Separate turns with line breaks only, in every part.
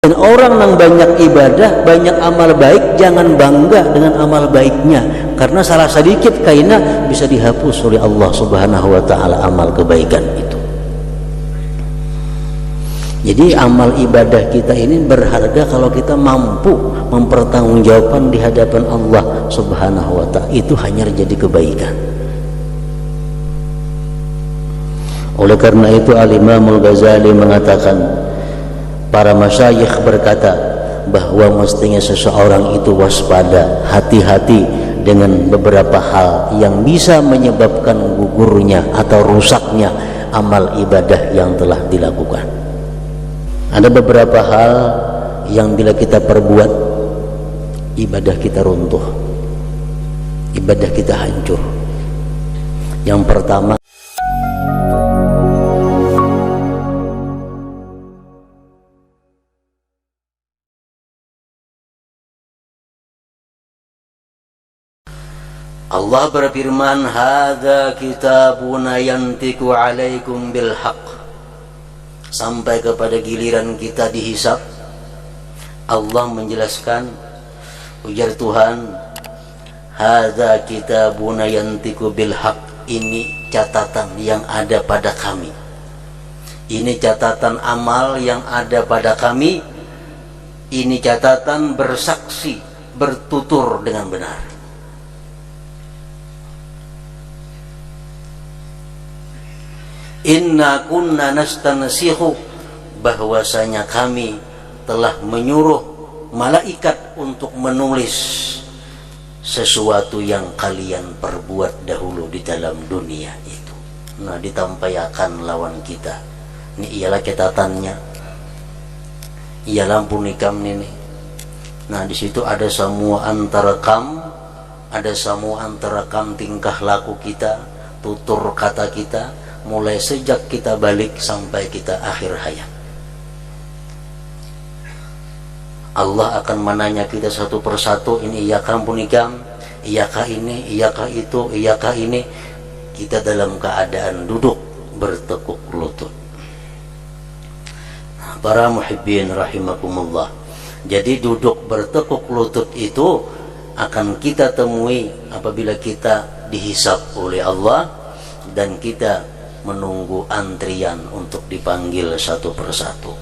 Dan orang yang banyak ibadah, banyak amal baik, jangan bangga dengan amal baiknya, karena salah sedikit kaina bisa dihapus oleh Allah Subhanahu wa taala amal kebaikan itu. Jadi amal ibadah kita ini berharga kalau kita mampu mempertanggungjawabkan di hadapan Allah Subhanahu wa taala, itu hanya jadi kebaikan. Oleh karena itu Al-Imam Al-Ghazali mengatakan, para masyayikh berkata bahwa mestinya seseorang itu waspada, hati-hati dengan beberapa hal yang bisa menyebabkan gugurnya atau rusaknya amal ibadah yang telah dilakukan. Ada beberapa hal yang bila kita perbuat, ibadah kita runtuh, ibadah kita hancur. Yang pertama, Allah berfirman, hadza kitabuna yantiqu 'alaikum bil haqq. Sampai kepada giliran kita dihisab, Allah menjelaskan, ujar Tuhan, hadza kitabuna yantiqu bil haqq. Ini catatan yang ada pada kami. Ini catatan amal yang ada pada kami. Ini catatan bersaksi, bertutur dengan benar. Inna kunna nastansihu, bahwasanya kami telah menyuruh malaikat untuk menulis sesuatu yang kalian perbuat dahulu di dalam dunia itu. Nah, ditampaikan lawan kita. Ini ialah catatannya. Ialah punikam ini. Nah, di situ ada semua antara kam, ada semua antara kam tingkah laku kita, tutur kata kita, mulai sejak kita balik sampai kita akhir hayat. Allah akan menanya kita satu persatu, ini iyakah punikam, iyakah ini, iyakah itu, iyakah ini. Kita dalam keadaan duduk bertekuk lutut. Para muhibbin rahimakumullah, jadi duduk bertekuk lutut itu akan kita temui apabila kita dihisab oleh Allah dan kita menunggu antrian untuk dipanggil satu persatu.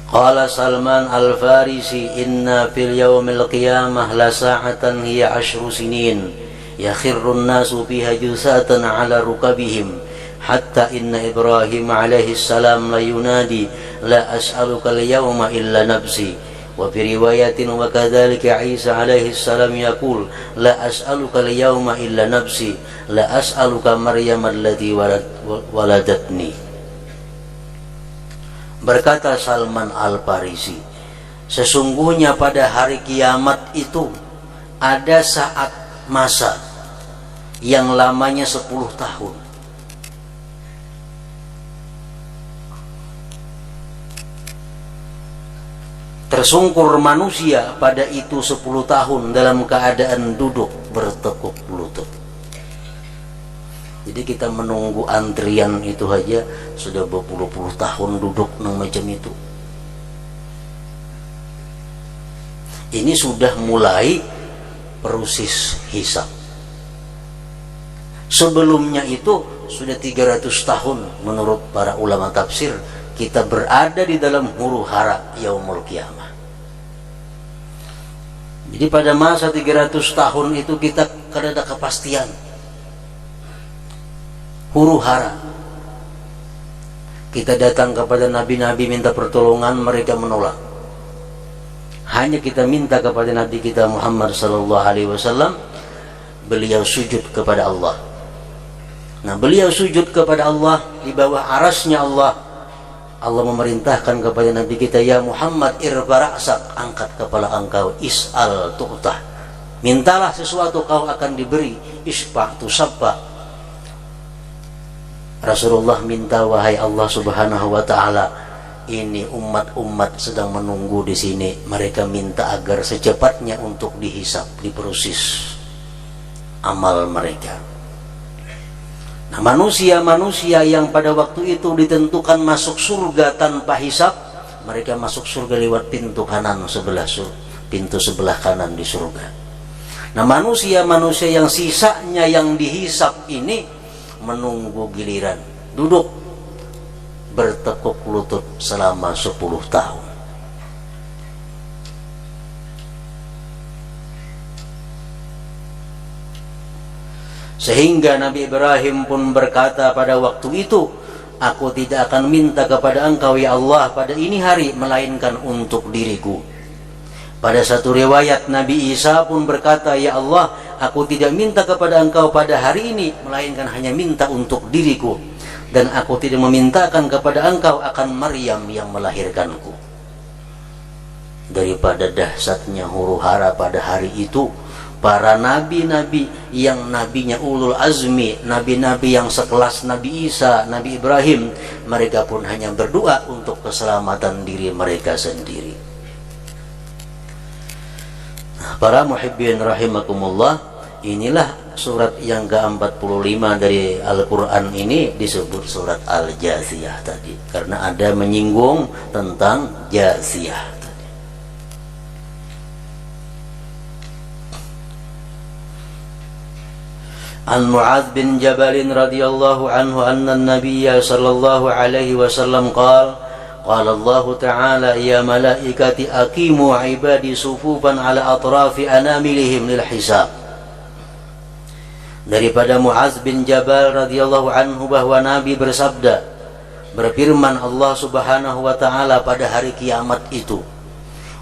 Qala Salman Al-Farisi, inna fil yawmil qiyamah la sa'atan hiya 10 sinin yakhirrun nasu fiha jusatan ala rukabihim hatta inna Ibrahim alaihi salam la yunadi la as'aluka al-yawma illa nafsi. وفي رواية وكذلك عيسى عليه السلام يقول لا أسألك اليوم إلا نفسي لا أسألك مريم التي ولدتني. Berkata Salman Al-Farisi, sesungguhnya pada hari kiamat itu ada saat masa yang lamanya 10 tahun. Tersungkur manusia pada itu 10 tahun dalam keadaan duduk bertekuk lutut. Jadi kita menunggu antrian itu aja sudah berpuluh-puluh tahun duduk macam itu. Ini sudah mulai proses hisab. Sebelumnya itu sudah 300 tahun menurut para ulama tafsir kita berada di dalam huru hara yaumul qiyamah. Jadi pada masa 300 tahun itu kita kada ada kepastian, huru hara. Kita datang kepada nabi-nabi minta pertolongan, mereka menolak. Hanya kita minta kepada Nabi kita Muhammad sallallahu alaihi wasallam, beliau sujud kepada Allah. Nah, beliau sujud kepada Allah di bawah arasnya Allah. Allah memerintahkan kepada Nabi kita, ya Muhammad irfa ra'sak, angkat kepala engkau, is'al tu'tah, mintalah sesuatu kau akan diberi, isfa' tusabba. Rasulullah minta, wahai Allah Subhanahu wa taala, ini umat-umat sedang menunggu di sini, mereka minta agar secepatnya untuk dihisab, diproses amal mereka. Nah, manusia-manusia yang pada waktu itu ditentukan masuk surga tanpa hisab, mereka masuk surga lewat pintu kanan sebelah pintu sebelah kanan di surga. Nah, manusia-manusia yang sisanya yang dihisab ini menunggu giliran, duduk bertekuk lutut selama 10 tahun. Sehingga Nabi Ibrahim pun berkata pada waktu itu, aku tidak akan minta kepada engkau ya Allah pada ini hari, melainkan untuk diriku. Pada satu riwayat Nabi Isa pun berkata, ya Allah, aku tidak minta kepada engkau pada hari ini, melainkan hanya minta untuk diriku. Dan aku tidak memintakan kepada engkau akan Maryam yang melahirkanku. Daripada dahsyatnya huru hara pada hari itu, para nabi-nabi yang nabinya ulul azmi, nabi-nabi yang sekelas Nabi Isa, Nabi Ibrahim, mereka pun hanya berdoa untuk keselamatan diri mereka sendiri. Nah, para muhibbin rahimakumullah, inilah surat yang ke-45 dari Al-Quran ini disebut surat Al-Jathiyah tadi, karena ada menyinggung tentang Jathiyah. An Mu'adz bin Jabal radhiyallahu anhu anna an-nabiy sallallahu alaihi wasallam qala Allah ta'ala ya malaikati aqimu ibadi sufufan ala atrafi anamilihim lil hisab. Daripada Mu'adz bin Jabal radhiyallahu anhu bahwa Nabi bersabda, berfirman Allah Subhanahu wa ta'ala pada hari kiamat itu,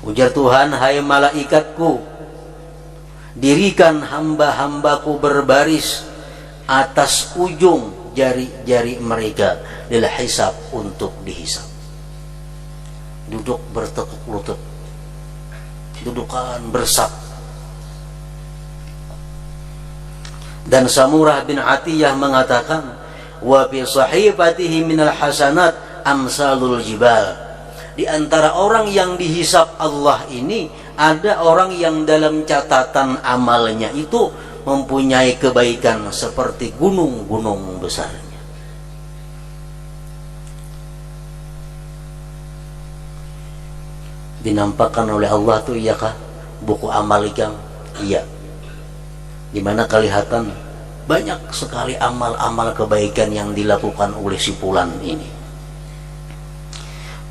ujar Tuhan, hai malaikatku, dirikan hamba-hambaku berbaris atas ujung jari-jari mereka lil hisab, untuk dihisab. Duduk bertekuk lutut, dudukan bersab. Dan Samurah bin Atiyah mengatakan, wa fi sahifatihi minal hasanat amsalul jibal. Di antara orang yang dihisab Allah ini, ada orang yang dalam catatan amalnya itu mempunyai kebaikan seperti gunung-gunung besarnya. Dinampakkan oleh Allah tuh, iya kah, buku amal ikam? Iya. Dimana kelihatan banyak sekali amal-amal kebaikan yang dilakukan oleh si fulan ini.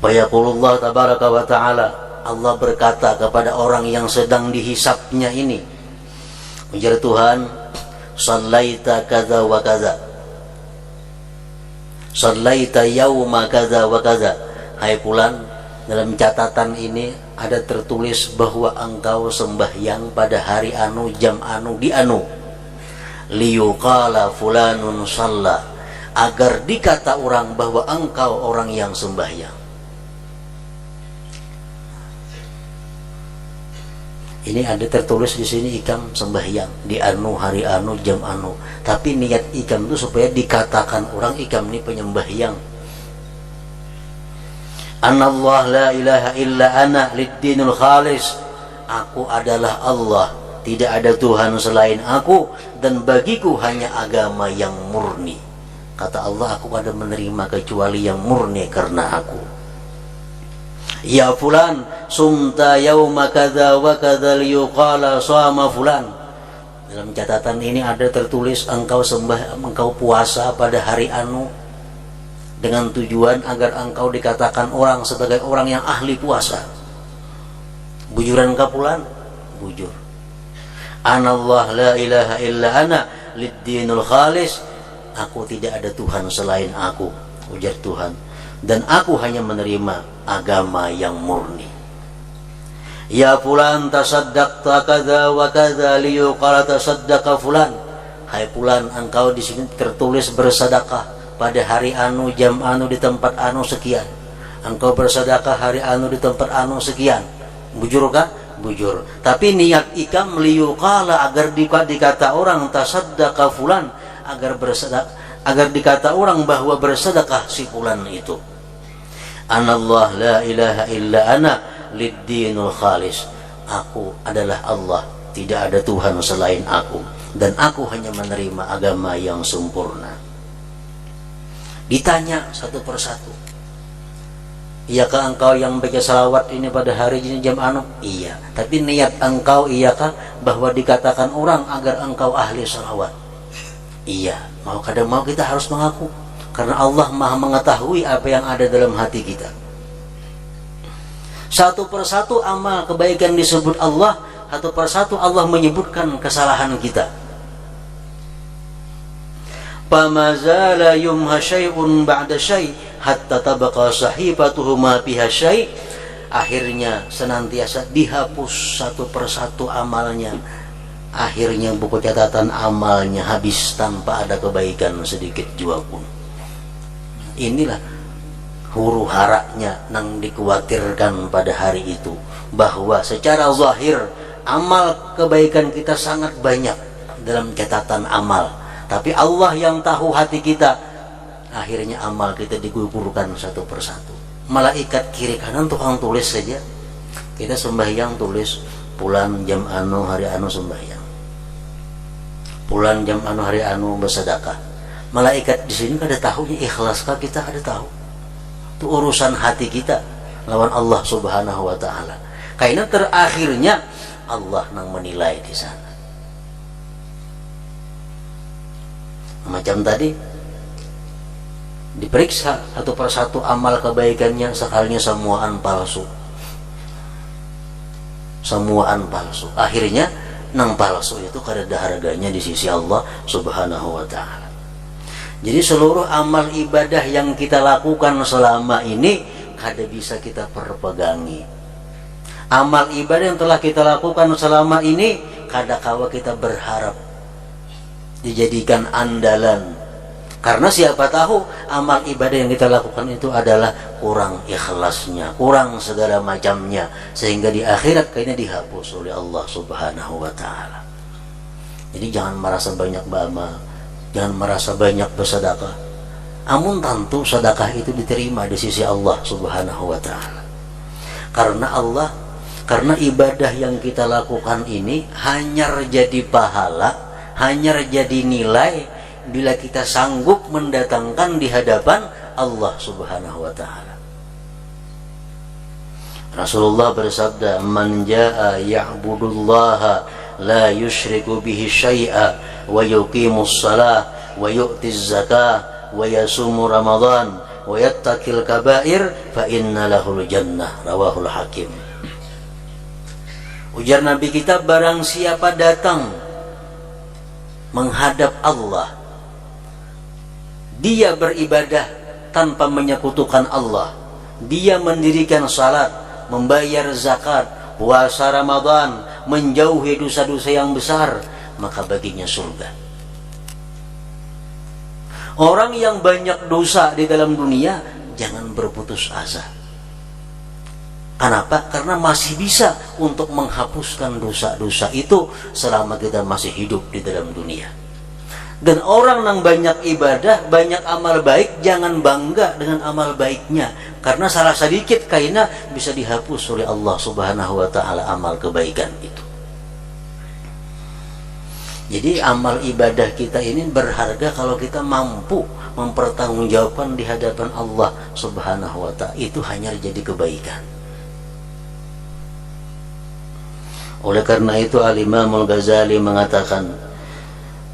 Fayaqulullah tabaraka wa ta'ala, Allah berkata kepada orang yang sedang dihisapnya ini, ujar Tuhan, sallaita kaza wa kaza, sallaita yauma kaza wa kaza. Hai fulan, dalam catatan ini ada tertulis bahwa engkau sembahyang pada hari anu, jam anu, di anu. Liyuqala fulanun shalla, agar dikata orang bahwa engkau orang yang sembahyang. Ini ada tertulis di sini ikam sembahyang di anu, hari anu, jam anu. Tapi niat ikam itu supaya dikatakan orang ikam ini penyembahyang. Anallah la ilaha illa ana lid-dinul khalis. Aku adalah Allah, tidak ada Tuhan selain aku, dan bagiku hanya agama yang murni. Kata Allah, aku ada menerima kecuali yang murni karena aku. Ya fulan, sumta yauma kadza wa kadza liyuqala shama fulan. Dalam catatan ini ada tertulis engkau puasa pada hari anu, dengan tujuan agar engkau dikatakan orang sebagai orang yang ahli puasa. Bujuran ka fulan? Bujur. Anallah la ilaha illa ana lid-dinul khalis. Aku tidak ada Tuhan selain aku, ujar Tuhan, dan aku hanya menerima agama yang murni. Ya fulan tasaddaqta kadza wa kadza liyuqala tasaddaqa fulan. Hai fulan, engkau di sini tertulis bersedekah pada hari anu, jam anu, di tempat anu sekian. Engkau bersedekah hari anu di tempat anu sekian. Bujur kah? Bujur. Tapi niat ikam liyuqala, agar dikata orang tasaddaqa fulan, agar dikata orang bahwa bersedekah si fulan itu. Anallah la ilaha illa ana lid-dinul khalis. Aku adalah Allah, tidak ada Tuhan selain aku, dan aku hanya menerima agama yang sempurna. Ditanya satu persatu, iyakah engkau yang baca salawat ini pada hari ini jam anu? Iya. Tapi niat engkau iyakah bahwa dikatakan orang agar engkau ahli salawat? Iya. Mau kadang mau kita harus mengaku, karena Allah maha mengetahui apa yang ada dalam hati kita. Satu persatu amal kebaikan disebut Allah, satu persatu Allah menyebutkan kesalahan kita. Pamazala yumha syai'un ba'da syai' hatta tabaqa sahifatuhu ma biha syai'. Akhirnya senantiasa dihapus satu persatu amalnya. Akhirnya buku catatan amalnya habis tanpa ada kebaikan sedikit jua pun. Inilah huru haraknya nang dikhawatirkan pada hari itu, bahwa secara zahir amal kebaikan kita sangat banyak dalam catatan amal, tapi Allah yang tahu hati kita. Akhirnya amal kita digugurkan satu persatu. Malaikat kiri kanan tukang tulis saja. Kita sembahyang tulis pulang jam anu hari anu sembahyang, pulang jam anu hari anu bersedekah. Malaikat di sini kada tahunya ikhlaskah kita, kada tahu. Itu urusan hati kita lawan Allah Subhanahu wa taala. Karena terakhirnya Allah nang menilai di sana. Macam tadi diperiksa satu persatu amal kebaikannya, sekalinya semuaan palsu. Semuaan palsu. Akhirnya nang palsu itu kada ada harganya di sisi Allah Subhanahu wa taala. Jadi seluruh amal ibadah yang kita lakukan selama ini kada bisa kita perpegangi. Amal ibadah yang telah kita lakukan selama ini kada kawa kita berharap dijadikan andalan. Karena siapa tahu amal ibadah yang kita lakukan itu adalah kurang ikhlasnya, kurang segala macamnya, sehingga di akhirat kayaknya dihapus oleh Allah Subhanahu wa taala. Jadi jangan merasa banyak beramal, jangan merasa banyak bersedekah. Amun tentu sedekah itu diterima di sisi Allah Subhanahu wa taala. Karena ibadah yang kita lakukan ini hanya jadi pahala, hanya jadi nilai bila kita sanggup mendatangkan di hadapan Allah Subhanahu wa taala. Rasulullah bersabda, "Man jaa ya'budullaha la yusyriku bihi syai'a wa yuqimus shalah wa yu'tiz zakah wa yasumu ramadan wa yattaqil kaba'ir fa inna lahul jannah." Rawahul Hakim. Ujar Nabi kita, barang siapa datang menghadap Allah, dia beribadah tanpa menyekutukan Allah, dia mendirikan salat, membayar zakat, puasa Ramadan, menjauhi dosa-dosa yang besar, maka baginya surga. Orang yang banyak dosa di dalam dunia jangan berputus asa. Kenapa? Karena masih bisa untuk menghapuskan dosa-dosa itu selama kita masih hidup di dalam dunia. Dan orang yang banyak ibadah, banyak amal baik, jangan bangga dengan amal baiknya, karena salah sedikit kayaknya bisa dihapus oleh Allah Subhanahu wa taala amal kebaikan itu. Jadi amal ibadah kita ini berharga kalau kita mampu mempertanggungjawabkan di hadapan Allah Subhanahu wa taala, itu hanya jadi kebaikan. Oleh karena itu Al-Imam Al-Ghazali mengatakan,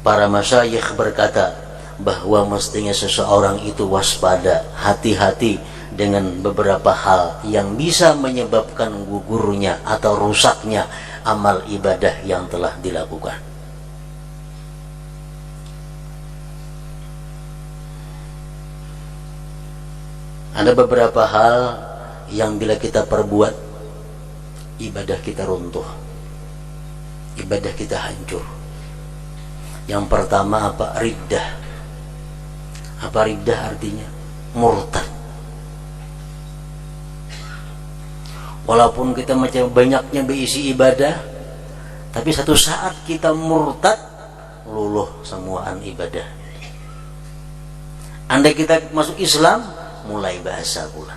para masyayikh berkata bahwa mestinya seseorang itu waspada, hati-hati dengan beberapa hal yang bisa menyebabkan gugurnya atau rusaknya amal ibadah yang telah dilakukan. Ada beberapa hal yang bila kita perbuat, ibadah kita runtuh, ibadah kita hancur. Yang pertama apa? Riddah. Apa riddah artinya? Murtad. Walaupun kita macam banyaknya berisi ibadah, tapi satu saat kita murtad, luluh semuaan ibadah. Andai kita masuk Islam, mulai bahasa pula,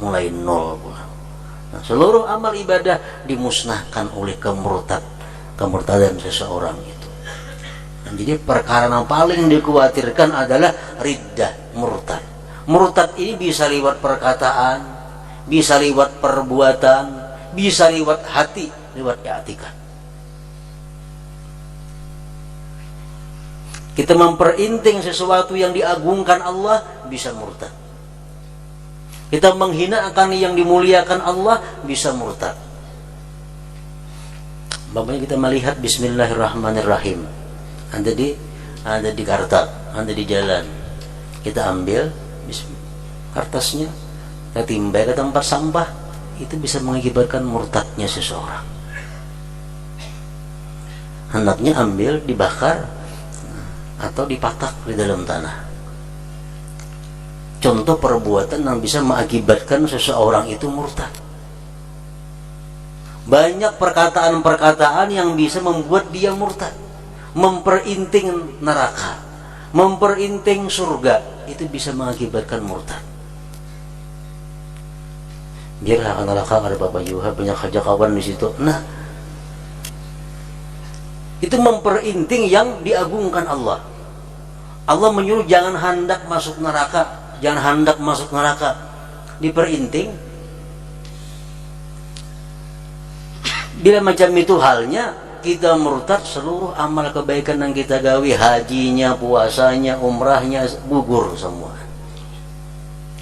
mulai nol pula. Nah, seluruh amal ibadah dimusnahkan oleh kemurtadan seseorang itu. Dan jadi perkara yang paling dikhawatirkan adalah riddah, murtad. Murtad ini bisa lewat perkataan, bisa lewat perbuatan, bisa lewat hati, lewat i'tikad. Kita memperinting sesuatu yang diagungkan Allah, bisa murtad. Kita menghinakan yang dimuliakan Allah, bisa murtad. Bapaknya kita melihat Bismillahirrahmanirrahim. Anda di kartak, Anda di jalan. Kita ambil kertasnya, kita timbai ke tempat sampah, itu bisa mengakibatkan murtadnya seseorang. Hendaknya ambil, dibakar, atau dipatak di dalam tanah. Contoh perbuatan yang bisa mengakibatkan seseorang itu murtad. Banyak perkataan-perkataan yang bisa membuat dia murtad, memperinting neraka, memperinting surga, itu bisa mengakibatkan murtad. Biarlah neraka ada Bapak Yuha, banyak saja kawan di situ. Nah, itu memperinting yang diagungkan Allah. Allah menyuruh jangan hendak masuk neraka, jangan hendak masuk neraka, diperinting. Bila macam itu halnya, kita murtad, seluruh amal kebaikan yang kita gawi, hajinya, puasanya, umrahnya, gugur semua.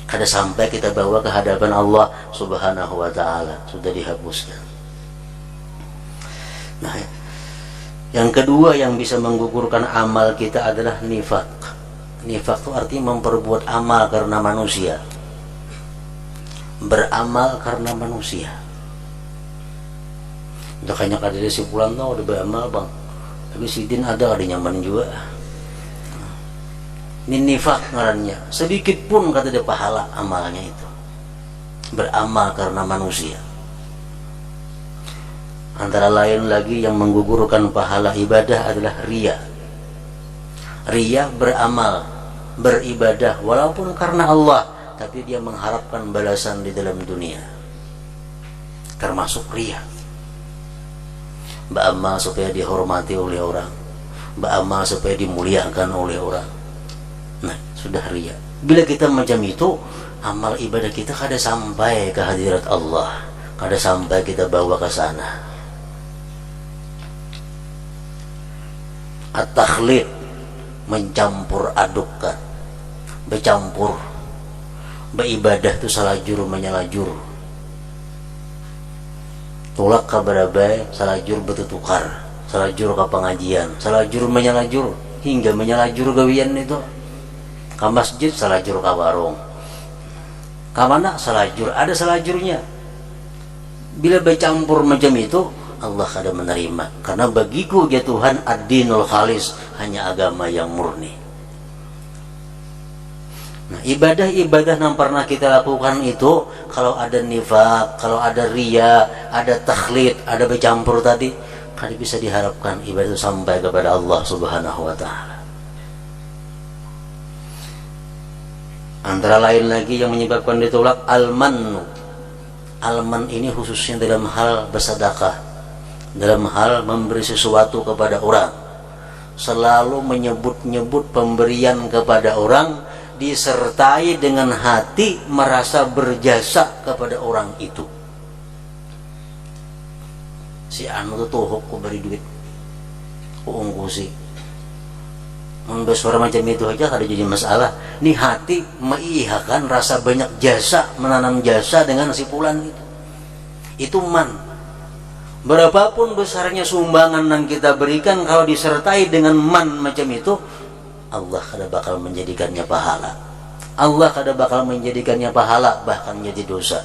Kada sampai kita bawa ke hadapan Allah Subhanahu wa ta'ala, sudah dihapuskan. Nah, yang kedua yang bisa menggugurkan amal kita adalah nifak. Nifak itu artinya memperbuat amal karena manusia, beramal karena manusia. Udah kayaknya ada si pulang tau udah beramal bang, tapi si Din ada nyaman juga. Ini nifak ngarannya, sedikit pun kata dia pahala amalnya itu, beramal karena manusia. Antara lain lagi yang menggugurkan pahala ibadah adalah riya. Riya beramal, beribadah walaupun karena Allah, tapi dia mengharapkan balasan di dalam dunia, termasuk riya. Beramal supaya dihormati oleh orang, beramal supaya dimuliakan oleh orang. Nah, sudah riya. Bila kita macam itu, amal ibadah kita kada sampai ke hadirat Allah, kada sampai kita bawa ke sana. At-takhlid, mencampur adukkan, bercampur, beribadah itu salah juru menyalahjur. Tulak ke berabai, salah jur bertukar, salah jur ke pengajian, salah jur menyalahjur, hingga menyalahjur gawian itu. Ke masjid salah jur ke warung, ke mana salah jur, ada salah jurnya. Bila bercampur macam itu, Allah kada menerima, karena bagiku ya Tuhan ad-dinul khalis, hanya agama yang murni. Nah, ibadah-ibadah yang pernah kita lakukan itu, kalau ada nifak, kalau ada riya, ada takhlid, ada bercampur tadi, kada bisa diharapkan ibadah itu sampai kepada Allah Subhanahu wa ta'ala. Antara lain lagi yang menyebabkan ditolak al-mannu. Al-man ini khususnya dalam hal bersedekah, dalam hal memberi sesuatu kepada orang. Selalu menyebut-nyebut pemberian kepada orang, disertai dengan hati merasa berjasa kepada orang itu. Si anu tuh tuhuk ku beri duit, ku ungkusi. Suara macam itu aja kada jadi masalah. Ini hati mengiyakan rasa banyak jasa, menanam jasa dengan si fulan itu. Itu man. Berapapun besarnya sumbangan yang kita berikan, kalau disertai dengan man macam itu, Allah kada bakal menjadikannya pahala. Allah kada bakal menjadikannya pahala, bahkan jadi dosa.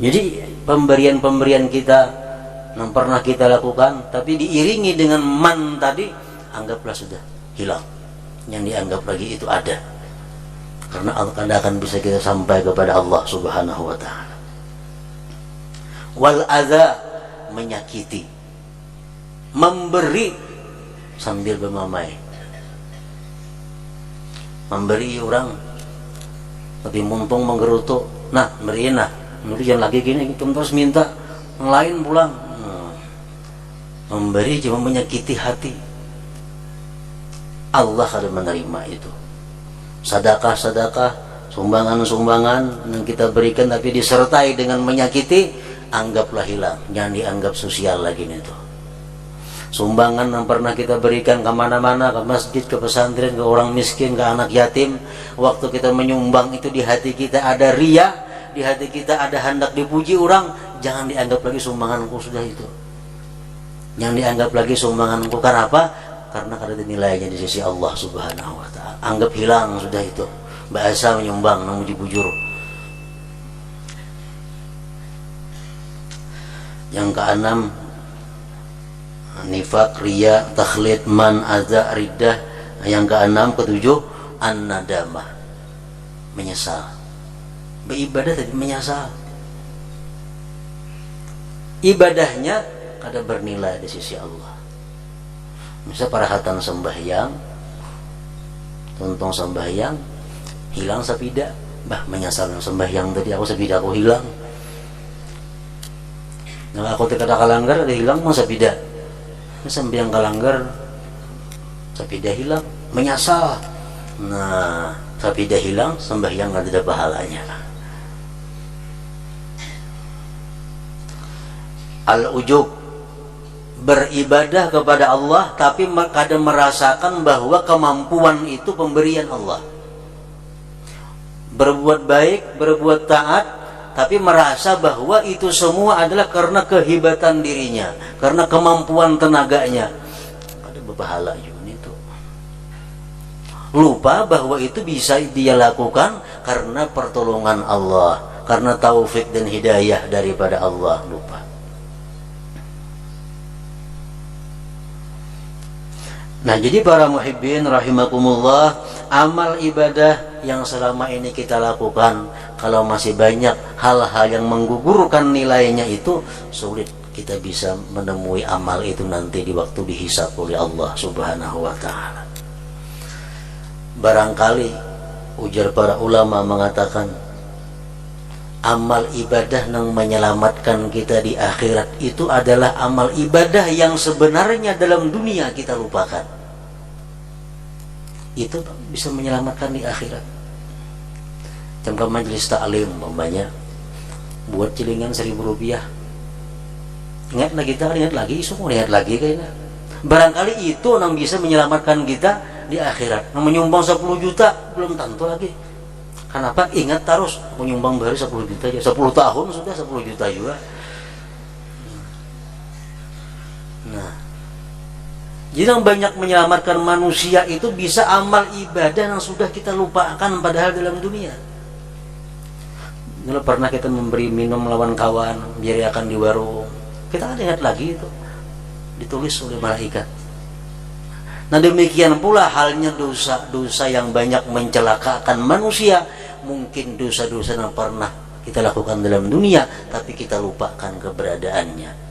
Jadi pemberian-pemberian kita yang pernah kita lakukan, tapi diiringi dengan man tadi, anggaplah sudah hilang. Yang dianggap lagi itu ada, karena Allah kada akan bisa kita sampai kepada Allah Subhanahu wa ta'ala. Wal adza, menyakiti, memberi sambil bermamai, memberi orang tapi mumpung menggerutu, nah beriin nah, kemudian lagi gini terus minta yang lain pulang. Memberi cuma menyakiti hati. Allah akan menerima itu. Sedekah-sedekah, sumbangan-sumbangan yang kita berikan tapi disertai dengan menyakiti, anggaplah hilang, jangan dianggap sosial lagi itu. Sumbangan yang pernah kita berikan kemana-mana, ke masjid, ke pesantren, ke orang miskin, ke anak yatim, waktu kita menyumbang itu di hati kita ada riya, di hati kita ada hendak dipuji orang, jangan dianggap lagi sumbanganku sudah itu. Jangan dianggap lagi sumbanganku. Karena apa? Karena ada nilainya di sisi Allah Subhanahu wa ta'ala. Anggap hilang sudah itu. Bahasa menyumbang namun dibujur. Yang keenam, nifaq, riya, takhlid, man, adza, riddah. Yang keenam, ketujuh, an-nadamah, menyesal. Beribadah tapi menyesal. Ibadahnya kada bernilai di sisi Allah. Misal parahatan sembahyang, tontong sembahyang, hilang sapida, menyesal yang sembahyang tadi aku sapida aku hilang. Nah aku tidak kalanggar ada hilang masa sapida. Sembahyang kalanggar sapida hilang, menyesal. Nah sapida hilang, sembahyang nggak ada pahalanya. Al-ujub, beribadah kepada Allah tapi kadang merasakan bahwa kemampuan itu pemberian Allah. Berbuat baik, berbuat taat, tapi merasa bahwa itu semua adalah karena kehebatan dirinya, karena kemampuan tenaganya. Ada berpahala juga itu. Lupa bahwa itu bisa dia lakukan karena pertolongan Allah, karena taufik dan hidayah daripada Allah. Lupa. Nah jadi para muhibbin rahimakumullah, amal ibadah yang selama ini kita lakukan, kalau masih banyak hal-hal yang menggugurkan nilainya, itu sulit kita bisa menemui amal itu nanti di waktu dihisab oleh Allah Subhanahu wa ta'ala. Barangkali ujar para ulama mengatakan, amal ibadah yang menyelamatkan kita di akhirat itu adalah amal ibadah yang sebenarnya dalam dunia kita lupakan. Itu bisa menyelamatkan di akhirat. Contoh majelis ta'lim umpamanya, buat celingan 1.000 rupiah, ingat lagi kita, ingat lagi, semua ingat lagi kayaknya. Barangkali itu yang bisa menyelamatkan kita di akhirat. Yang menyumbang 10 juta belum tentu lagi. Kenapa? Ingat terus menyumbang baru 10 juta aja, 10 tahun sudah 10 juta juga. Nah, jadi yang banyak menyelamatkan manusia itu bisa amal ibadah yang sudah kita lupakan padahal dalam dunia. Dulu pernah kita memberi minum lawan kawan, biar akan di warung, kita kan ingat lagi itu, ditulis oleh malaikat. Nah demikian pula halnya dosa-dosa yang banyak mencelakakan manusia. Mungkin dosa-dosa yang pernah kita lakukan dalam dunia, tapi kita lupakan keberadaannya.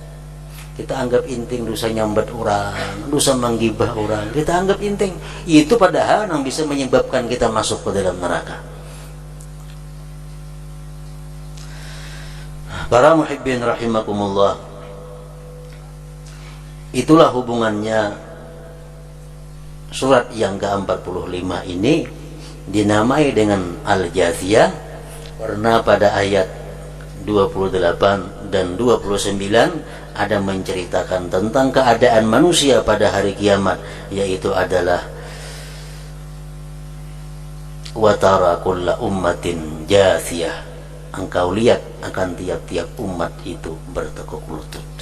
Kita anggap inting dosa nyambat orang, dosa menggibah orang, kita anggap inting. Itu padahal yang bisa menyebabkan kita masuk ke dalam neraka. Para muhibbin rahimakumullah, itulah hubungannya surat yang ke-45 ini dinamai dengan Al-Jathiyah, karena pada ayat 28 dan 29 ada menceritakan tentang keadaan manusia pada hari kiamat, yaitu adalah wa tara kulla ummatin jathiyah, engkau lihat akan tiap-tiap umat itu bertekuk lutut.